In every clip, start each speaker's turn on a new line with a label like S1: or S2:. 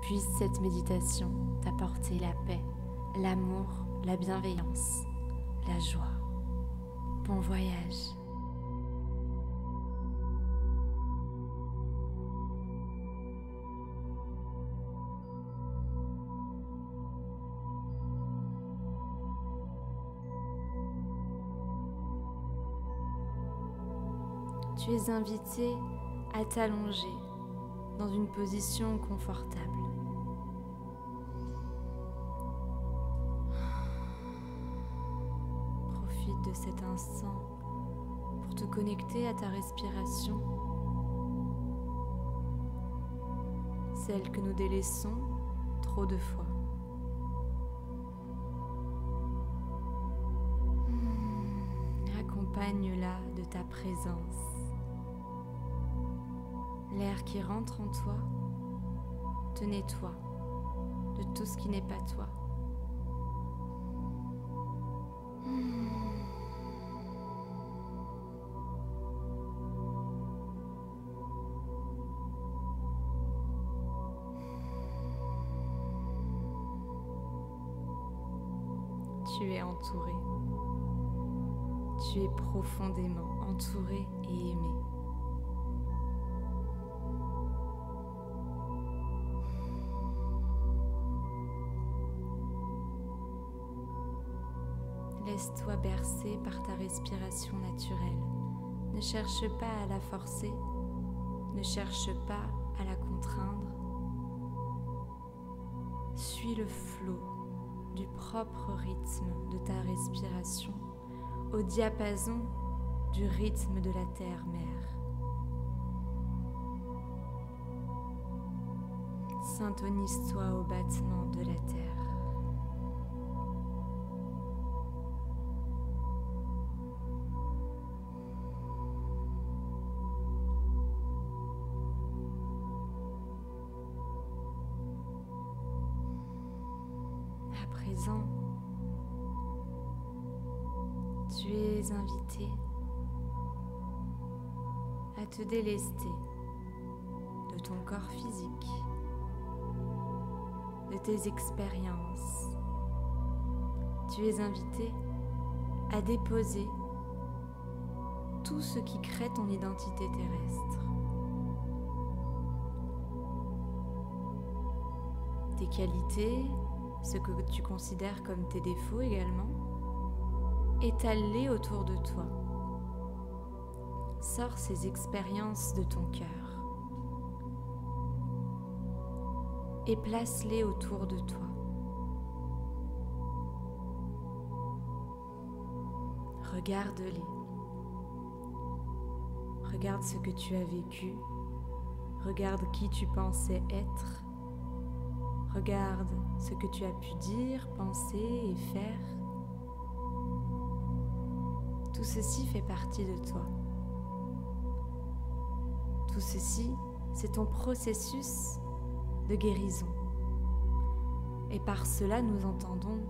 S1: Puisse cette méditation t'apporter la paix, l'amour, la bienveillance, la joie. Bon voyage. Tu es invité à t'allonger dans une position confortable. Profite de cet instant pour te connecter à ta respiration, celle que nous délaissons trop de fois. Accompagne-la de ta présence. L'air qui rentre en toi te nettoie de tout ce qui n'est pas toi. Tu es entouré. Tu es profondément entouré et aimé. Laisse-toi bercer par ta respiration naturelle. Ne cherche pas à la forcer, ne cherche pas à la contraindre. Suis le flot du propre rythme de ta respiration au diapason du rythme de la terre-mère. Syntonise-toi au battement de la terre. À présent, tu es invité à te délester de ton corps physique, de tes expériences. Tu es invité à déposer tout ce qui crée ton identité terrestre. Tes qualités, ce que tu considères comme tes défauts également, étale-les autour de toi. Sors ces expériences de ton cœur et place-les autour de toi. Regarde-les. Regarde ce que tu as vécu. Regarde qui tu pensais être. Regarde ce que tu as pu dire, penser et faire. Tout ceci fait partie de toi. Tout ceci, c'est ton processus de guérison. Et par cela, nous entendons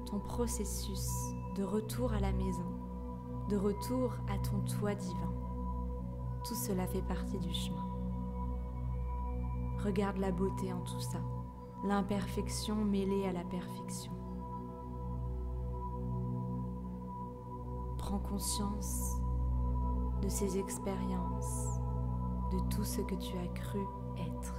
S1: ton processus de retour à la maison, de retour à ton toit divin. Tout cela fait partie du chemin. Regarde la beauté en tout ça. L'imperfection mêlée à la perfection. Prends conscience de ces expériences, de tout ce que tu as cru être.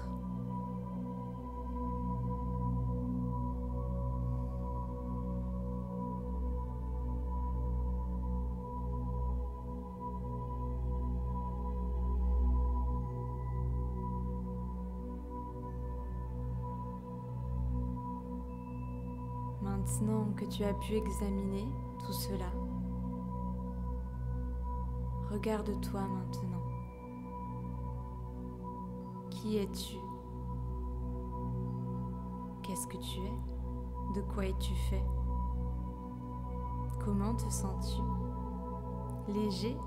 S1: Maintenant que tu as pu examiner tout cela, regarde-toi maintenant. Qui es-tu? Qu'est-ce que tu es? De quoi es-tu fait? Comment te sens-tu? Léger,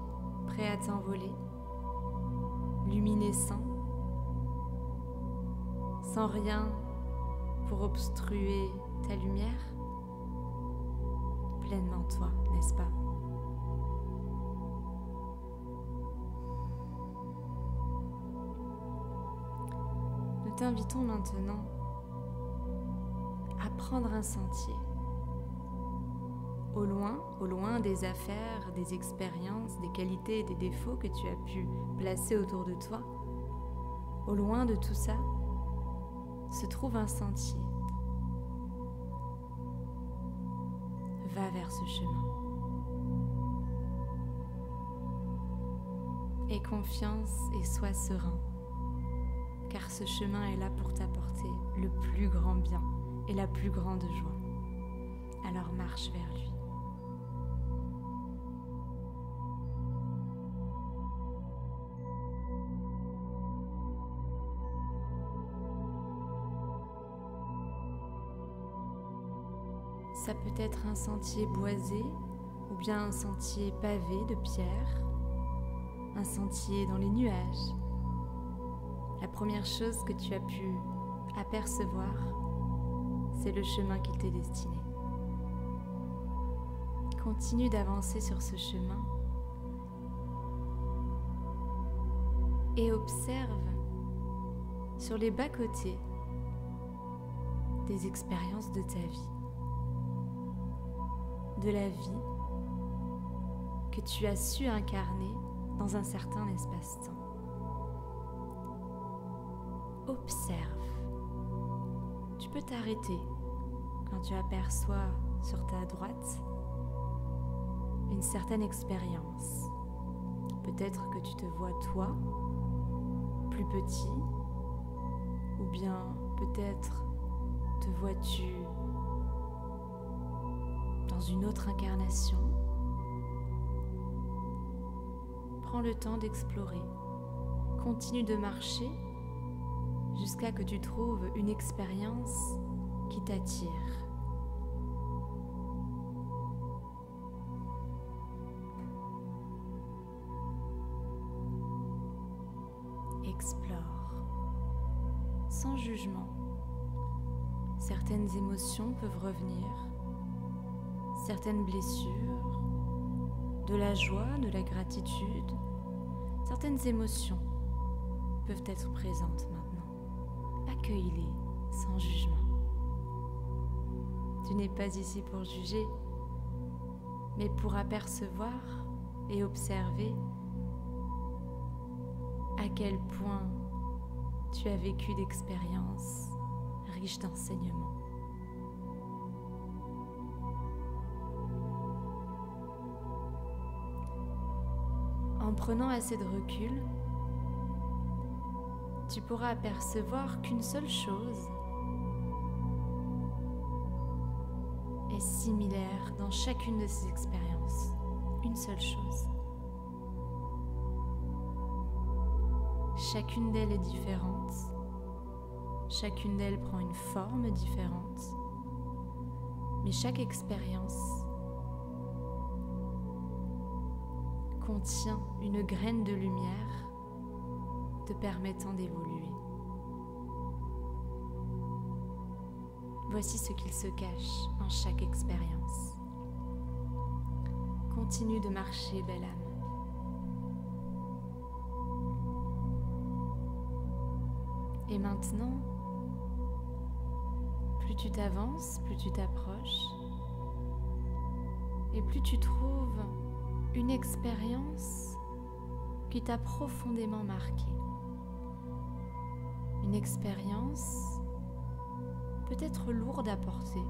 S1: prêt à t'envoler? Luminescent? Sans rien pour obstruer ta lumière? Pleinement toi, n'est-ce pas? Nous t'invitons maintenant à prendre un sentier. Au loin des affaires, des expériences, des qualités et des défauts que tu as pu placer autour de toi, au loin de tout ça, se trouve un sentier. Va vers ce chemin. Aie confiance et sois serein, car ce chemin est là pour t'apporter le plus grand bien et la plus grande joie. Alors marche vers lui. Ça peut être un sentier boisé ou bien un sentier pavé de pierres, un sentier dans les nuages. La première chose que tu as pu apercevoir, c'est le chemin qui t'est destiné. Continue d'avancer sur ce chemin et observe sur les bas-côtés des expériences de ta vie, de la vie que tu as su incarner dans un certain espace-temps. Observe. Tu peux t'arrêter quand tu aperçois sur ta droite une certaine expérience. Peut-être que tu te vois toi, plus petit, ou bien peut-être te vois-tu dans une autre incarnation. Prends le temps d'explorer. Continue de marcher jusqu'à que tu trouves une expérience qui t'attire. Explore, sans jugement. Certaines émotions peuvent revenir, certaines blessures, de la joie, de la gratitude, certaines émotions peuvent être présentes maintenant. Accueille-les sans jugement. Tu n'es pas ici pour juger, mais pour apercevoir et observer à quel point tu as vécu d'expériences riches d'enseignements. En prenant assez de recul, tu pourras apercevoir qu'une seule chose est similaire dans chacune de ces expériences. Une seule chose. Chacune d'elles est différente. Chacune d'elles prend une forme différente. Mais chaque expérience contient une graine de lumière te permettant d'évoluer. Voici ce qu'il se cache en chaque expérience. Continue de marcher, belle âme. Et maintenant, plus tu t'avances, plus tu t'approches, et plus tu trouves une expérience qui t'a profondément marqué. Une expérience peut-être lourde à porter.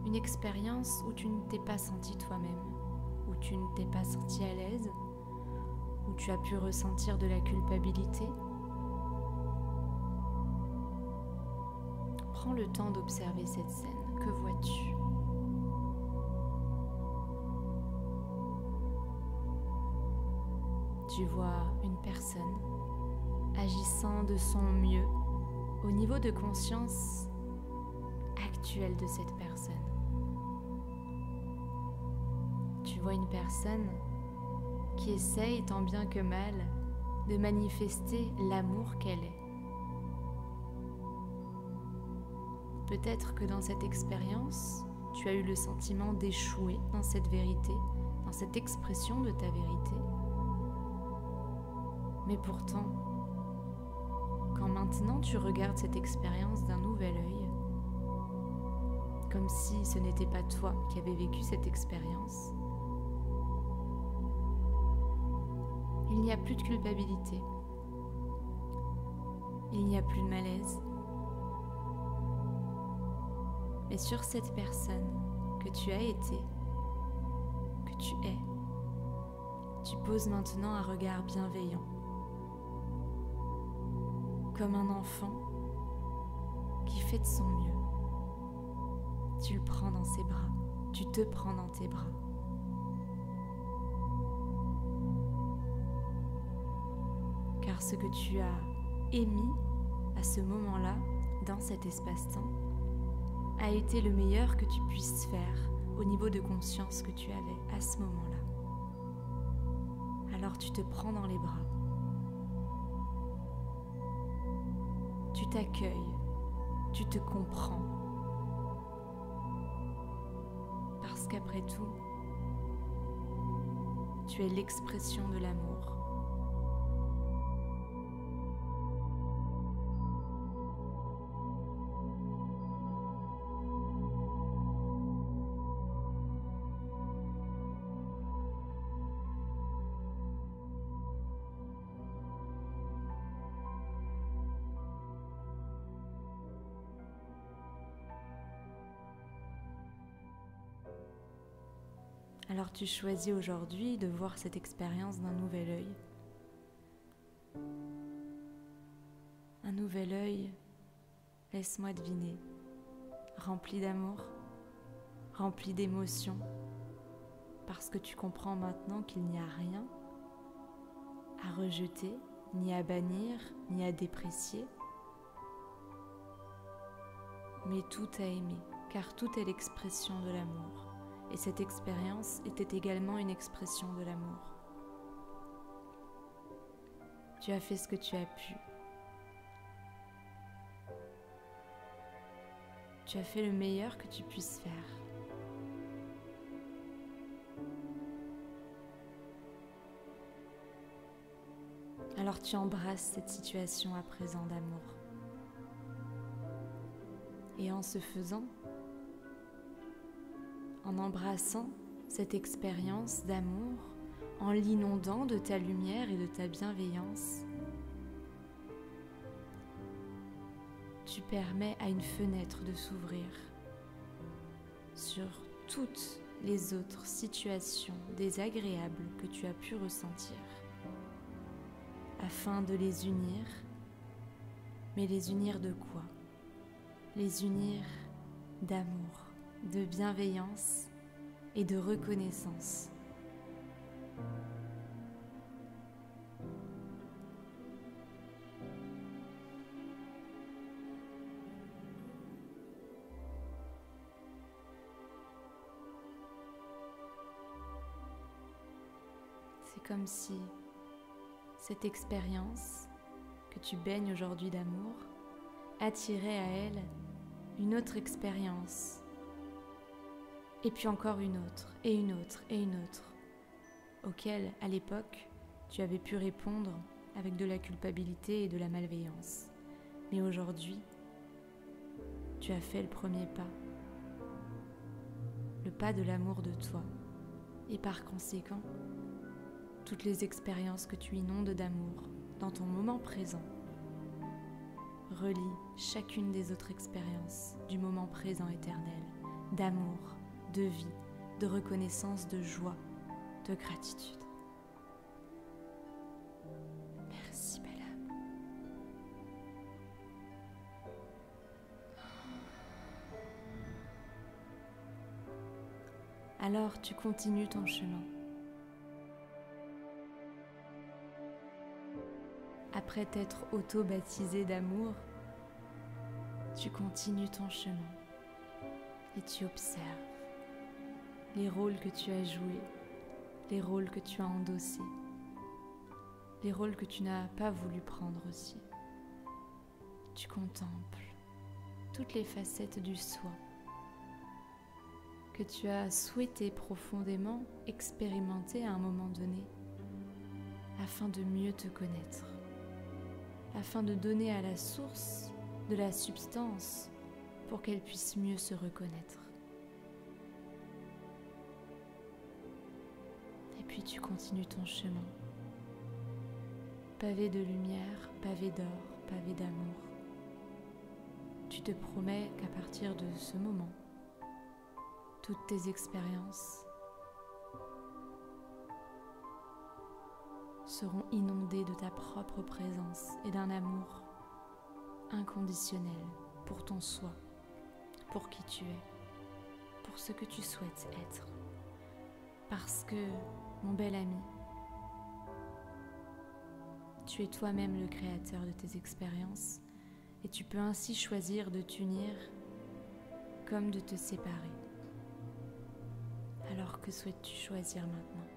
S1: Une expérience où tu ne t'es pas senti toi-même, où tu ne t'es pas senti à l'aise, où tu as pu ressentir de la culpabilité. Prends le temps d'observer cette scène. Que vois-tu ? Tu vois une personne agissant de son mieux au niveau de conscience actuel de cette personne. Tu vois une personne qui essaye tant bien que mal de manifester l'amour qu'elle est. Peut-être que dans cette expérience, tu as eu le sentiment d'échouer dans cette vérité, dans cette expression de ta vérité. Mais pourtant, quand Maintenant, tu regardes cette expérience d'un nouvel œil, comme si ce n'était pas toi qui avais vécu cette expérience. Il n'y a plus de culpabilité. Il n'y a plus de malaise. Mais sur cette personne que tu as été, que tu es, tu poses maintenant un regard bienveillant. Comme un enfant qui fait de son mieux. Tu le prends dans ses bras, tu te prends dans tes bras. Car ce que tu as émis à ce moment-là, dans cet espace-temps, a été le meilleur que tu puisses faire au niveau de conscience que tu avais à ce moment-là. Alors tu te prends dans les bras. Tu t'accueilles, tu te comprends. Parce qu'après tout, tu es l'expression de l'amour. Alors tu choisis aujourd'hui de voir cette expérience d'un nouvel œil. Un nouvel œil, laisse-moi deviner, rempli d'amour, rempli d'émotions, parce que tu comprends maintenant qu'il n'y a rien à rejeter, ni à bannir, ni à déprécier, mais tout à aimer, car tout est l'expression de l'amour. Et cette expérience était également une expression de l'amour. Tu as fait ce que tu as pu. Tu as fait le meilleur que tu puisses faire. Alors tu embrasses cette situation à présent d'amour. Et en ce faisant, en embrassant cette expérience d'amour, en l'inondant de ta lumière et de ta bienveillance, tu permets à une fenêtre de s'ouvrir sur toutes les autres situations désagréables que tu as pu ressentir, afin de les unir. Mais les unir de quoi? Les unir d'amour, de bienveillance et de reconnaissance. C'est comme si cette expérience que tu baignes aujourd'hui d'amour attirait à elle une autre expérience. Et puis encore une autre, et une autre, et une autre, auxquelles, à l'époque, tu avais pu répondre avec de la culpabilité et de la malveillance. Mais aujourd'hui, tu as fait le premier pas, le pas de l'amour de toi. Et par conséquent, toutes les expériences que tu inondes d'amour dans ton moment présent relient chacune des autres expériences du moment présent éternel, d'amour, de vie, de reconnaissance, de joie, de gratitude. Merci, belle âme. Alors tu continues ton chemin. Après t'être auto-baptisé d'amour, tu continues ton chemin et tu observes les rôles que tu as joués, les rôles que tu as endossés, les rôles que tu n'as pas voulu prendre aussi. Tu contemples toutes les facettes du soi que tu as souhaité profondément expérimenter à un moment donné afin de mieux te connaître. afin de donner à la source de la substance pour qu'elle puisse mieux se reconnaître. Et puis tu continues ton chemin, pavé de lumière, pavé d'or, pavé d'amour. Tu te promets qu'à partir de ce moment, toutes tes expériences seront inondées de ta propre présence et d'un amour inconditionnel pour ton soi, pour qui tu es, pour ce que tu souhaites être. Parce que, mon bel ami, tu es toi-même le créateur de tes expériences et tu peux ainsi choisir de t'unir comme de te séparer. Alors que souhaites-tu choisir maintenant ?